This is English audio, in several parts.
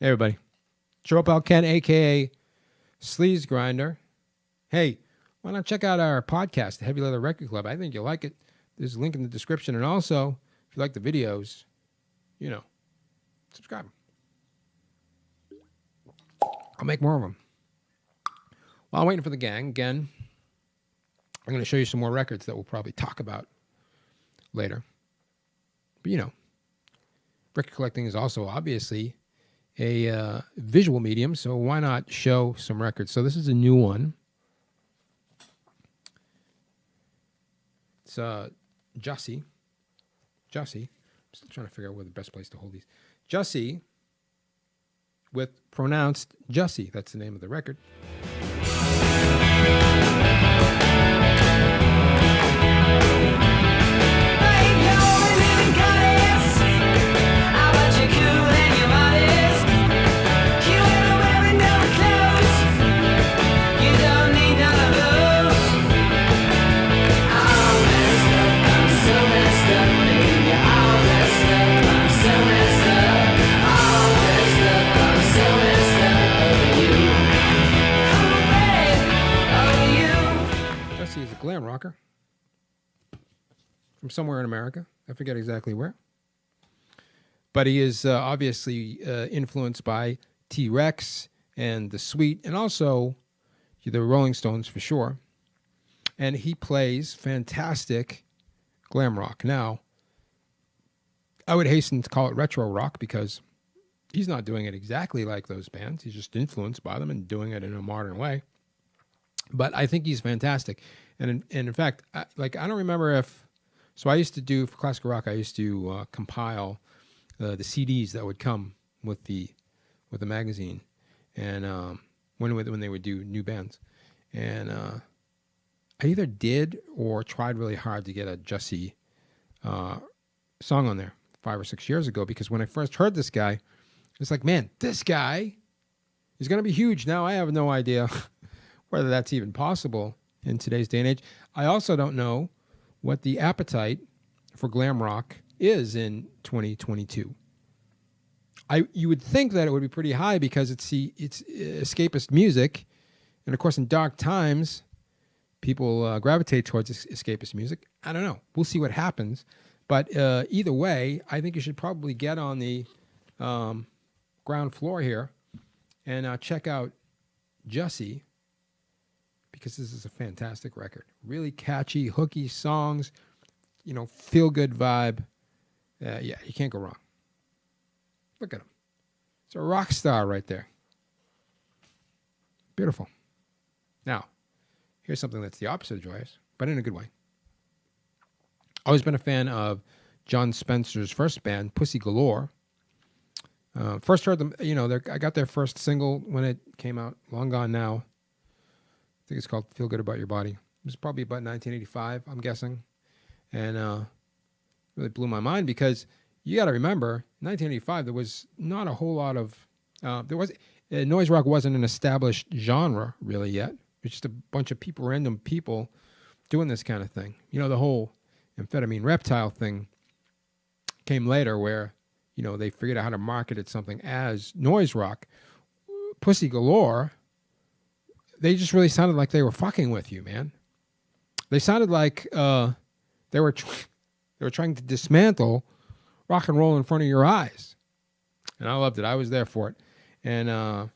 Hey, everybody. Joe Pal Ken, a.k.a. Sleaze Grinder. Hey, why not check out our podcast, The Heavy Leather Record Club? I think you'll like it. There's a link in the description. And also, if you like the videos, subscribe. I'll make more of them. While I'm waiting for the gang, again, I'm going to show you some more records that we'll probably talk about later. But, record collecting is also obviously a visual medium, so why not show some records? So this is a new one. It's Jussie. I'm still trying to figure out where the best place to hold these. Jussie, with pronounced Jussie. That's the name of the record. Is a glam rocker from somewhere in America. I forget exactly where. But he is obviously influenced by T-Rex and The Sweet and also the Rolling Stones for sure. And he plays fantastic glam rock. Now, I would hasten to call it retro rock because he's not doing it exactly like those bands. He's just influenced by them and doing it in a modern way. But I think he's fantastic. And in fact, I don't remember if... So I used to do, for classical rock, I used to compile the CDs that would come with the magazine. And when they would do new bands. And I either did or tried really hard to get a Jussie song on there 5 or 6 years ago. Because when I first heard this guy, it's like, man, this guy is going to be huge. Now I have no idea whether that's even possible in today's day and age. I also don't know what the appetite for glam rock is in 2022. You would think that it would be pretty high because it's escapist music. And of course, in dark times, people gravitate towards escapist music. I don't know. We'll see what happens. But either way, I think you should probably get on the ground floor here and check out Jussie, because this is a fantastic record. Really catchy, hooky songs, feel-good vibe. You can't go wrong. Look at him. It's a rock star right there. Beautiful. Now, here's something that's the opposite of joyous, but in a good way. Always been a fan of John Spencer's first band, Pussy Galore. First heard them, I got their first single when it came out, long gone now. I think it's called Feel Good About Your Body. It was probably about 1985, I'm guessing. And really blew my mind because you got to remember, 1985, there was not a whole lot of... noise rock wasn't an established genre really yet. It's just a bunch of random people doing this kind of thing. The whole amphetamine reptile thing came later where, they figured out how to market it something as noise rock. Pussy Galore... They just really sounded like they were fucking with you, man. They sounded like they were trying to dismantle rock and roll in front of your eyes. And I loved it. I was there for it. And I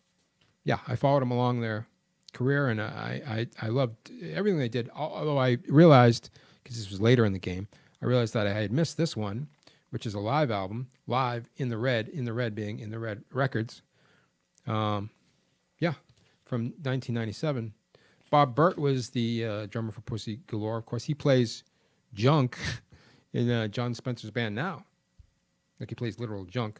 followed them along their career, and I loved everything they did. Although I realized, because this was later in the game, I realized that I had missed this one, which is a live album, Live in the Red being In the Red Records. From 1997. Bob Burt was the drummer for Pussy Galore. Of course, he plays junk in John Spencer's band now. Like he plays literal junk.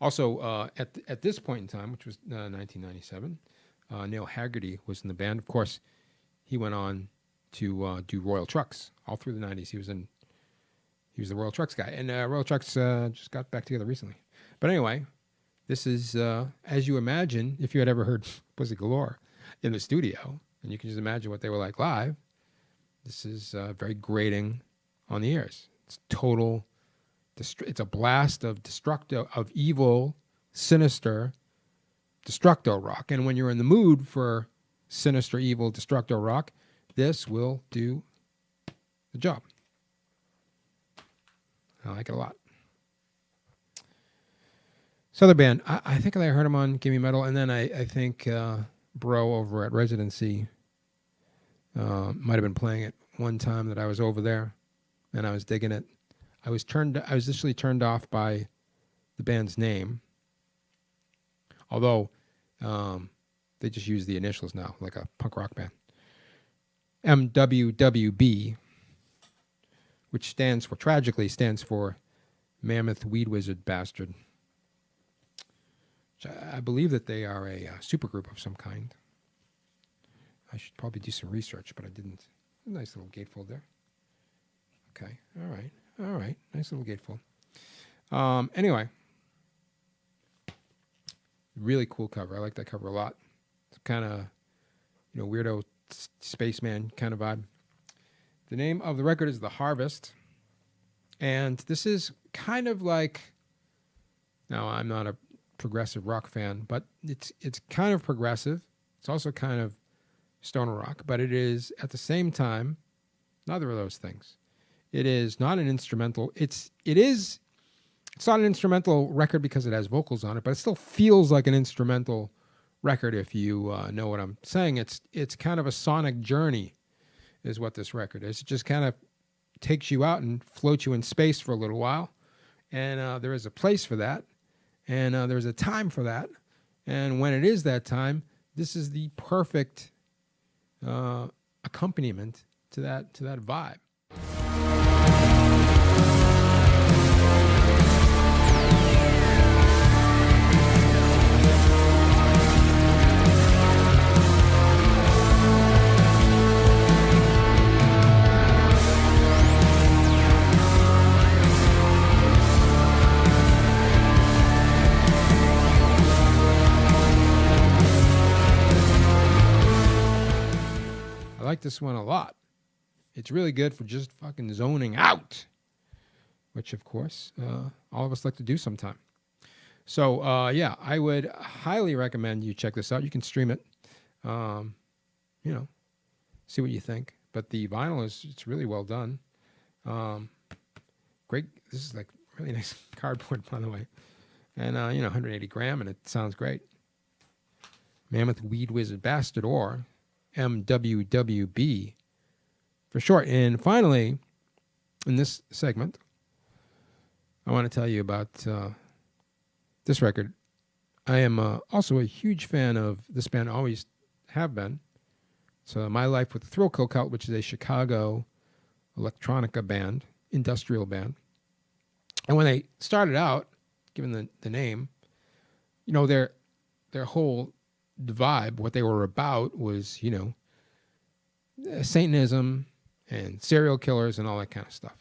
Also, at this point in time, which was 1997, Neil Haggerty was in the band. Of course, he went on to do Royal Trucks all through the 90s. He was the Royal Trucks guy. And Royal Trucks just got back together recently. But anyway... This is, as you imagine, if you had ever heard Pussy Galore in the studio, and you can just imagine what they were like live, this is very grating on the ears. It's total, it's a blast of destructive, of evil sinister destructo rock. And when you're in the mood for sinister, evil destructo rock, this will do the job. I like it a lot. This other band, I think I heard them on Gimme Metal, and then I think Bro over at Residency might have been playing it one time that I was over there, and I was digging it. I was initially turned off by the band's name, although they just use the initials now, like a punk rock band. MWWB, which tragically stands for Mammoth Weed Wizard Bastard. I believe that they are a supergroup of some kind. I should probably do some research, but I didn't. Nice little gatefold there. Okay, all right. Nice little gatefold. Anyway, really cool cover. I like that cover a lot. It's kind of, weirdo spaceman kind of vibe. The name of the record is The Harvest, and this is kind of like. Now, I'm not a progressive rock fan, but it's kind of progressive. It's also kind of stoner rock, but it is at the same time neither of those things. It is not an instrumental. It's not an instrumental record because it has vocals on it, but it still feels like an instrumental record if you know what I'm saying. It's kind of a sonic journey is what this record is. It just kind of takes you out and floats you in space for a little while, and there is a place for that. And there's a time for that. And when it is that time, this is the perfect accompaniment to that vibe. I like this one a lot. It's really good for just fucking zoning out, which, of course, all of us like to do sometime. So, I would highly recommend you check this out. You can stream it, see what you think. But the vinyl it's really well done. Great. This is like really nice cardboard, by the way. And, 180 gram, and it sounds great. Mammoth Weed Wizard Bastard, or MWWB for short. And finally, in this segment, I want to tell you about this record. I am also a huge fan of this band, always have been. So My Life with the Thrill Kill Kult, which is a Chicago electronica band, industrial band. And when they started out, given the name, their whole vibe, what they were about was, Satanism and serial killers and all that kind of stuff.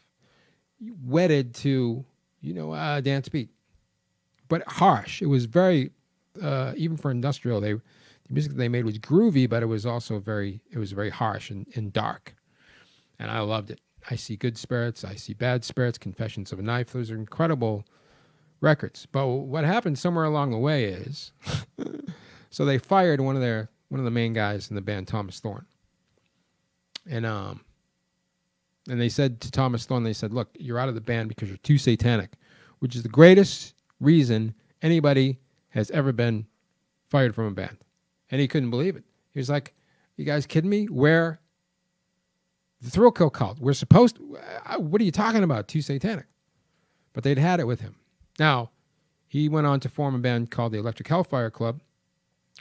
Wedded to, dance beat. But harsh. It was very, even for industrial, the music that they made was groovy, but it was also very harsh and dark. And I loved it. I See Good Spirits, I See Bad Spirits, Confessions of a Knife. Those are incredible records. But what happened somewhere along the way is, so they fired one of the main guys in the band, Thomas Thorne. And they said to Thomas Thorne, they said, look, you're out of the band because you're too satanic, which is the greatest reason anybody has ever been fired from a band. And he couldn't believe it. He was like, you guys kidding me? We're the Thrill Kill Kult. We're supposed to, what are you talking about? Too satanic. But they'd had it with him. Now, he went on to form a band called the Electric Hellfire Club,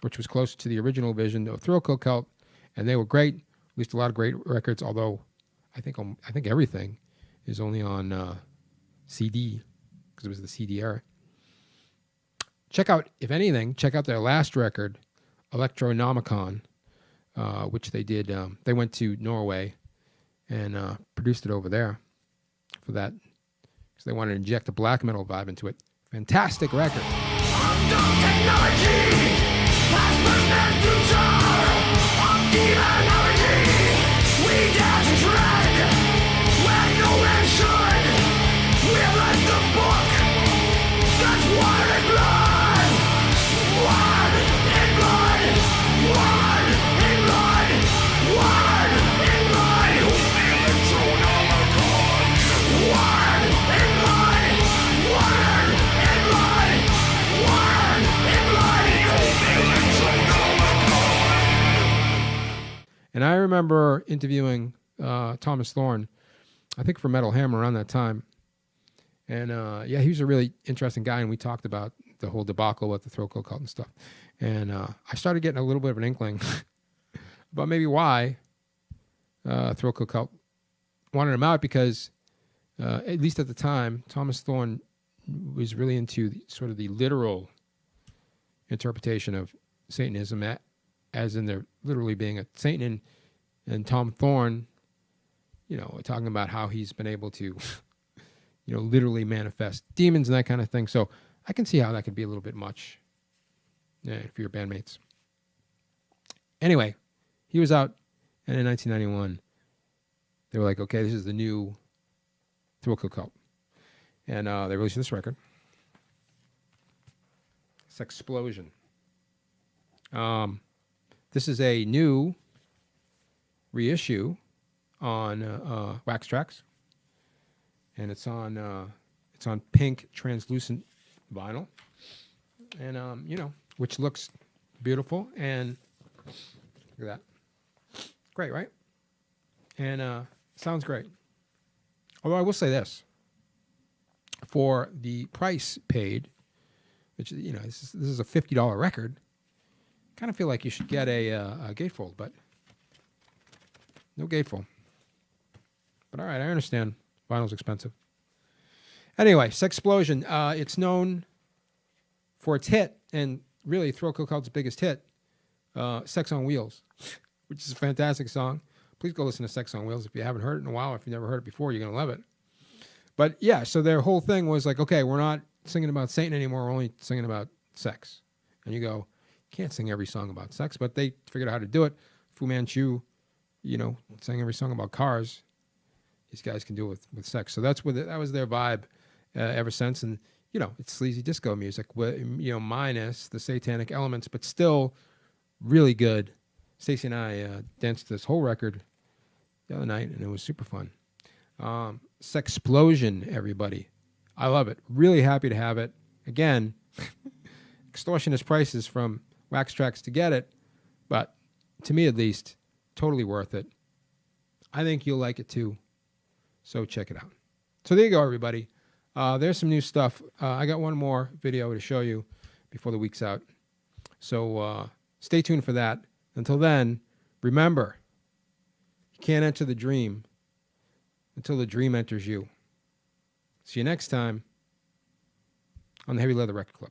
which was close to the original vision of Thrill Kill Kult, and they were great. Released a lot of great records, although I think everything is only on CD because it was the CD era. Check out their last record, Electronomicon, which they did. They went to Norway and produced it over there for that because they wanted to inject a black metal vibe into it. Fantastic record. That's what it blood. remember interviewing Thomas Thorne, I think for Metal Hammer around that time. And yeah, he was a really interesting guy, and we talked about the whole debacle with the Thrill Kill Kult and stuff. And I started getting a little bit of an inkling about maybe why Thrill Kill Kult wanted him out, because at least at the time, Thomas Thorne was really into sort of the literal interpretation of Satanism, as in there literally being a Satan, and Tom Thorne, talking about how he's been able to, literally manifest demons and that kind of thing. So I can see how that could be a little bit much for your bandmates. Anyway, he was out, and in 1991, they were like, okay, this is the new Thrill Kill Kult. And they released this record. Sexplosion. This is a new reissue on Wax Trax, and it's on pink translucent vinyl, and which looks beautiful, and look at that, great, right? And sounds great. Although I will say this, for the price paid, which this is a $50 record, kind of feel like you should get a gatefold, but no gatefold. But all right, I understand vinyl's expensive. Anyway, Sexplosion. It's known for its hit, and really Thrill Kill Kult's biggest hit, Sex on Wheels, which is a fantastic song. Please go listen to Sex on Wheels if you haven't heard it in a while. If you've never heard it before, you're going to love it. But yeah, so their whole thing was like, okay, we're not singing about Satan anymore. We're only singing about sex. And you go, you can't sing every song about sex, but they figured out how to do it. Fu Manchu, sang every song about cars. These guys can do it with sex. So that was their vibe ever since. And, it's sleazy disco music, minus the satanic elements, but still really good. Stacey and I danced this whole record the other night, and it was super fun. Sexplosion, everybody. I love it. Really happy to have it. Again, extortionist prices from Wax Trax to get it, but to me at least, totally worth it. I think you'll like it too, so check it out. So there you go, everybody. There's some new stuff. I got one more video to show you before the week's out, so stay tuned for that. Until then, remember, you can't enter the dream until the dream enters you. See you next time on the Heavy Leather Record Club.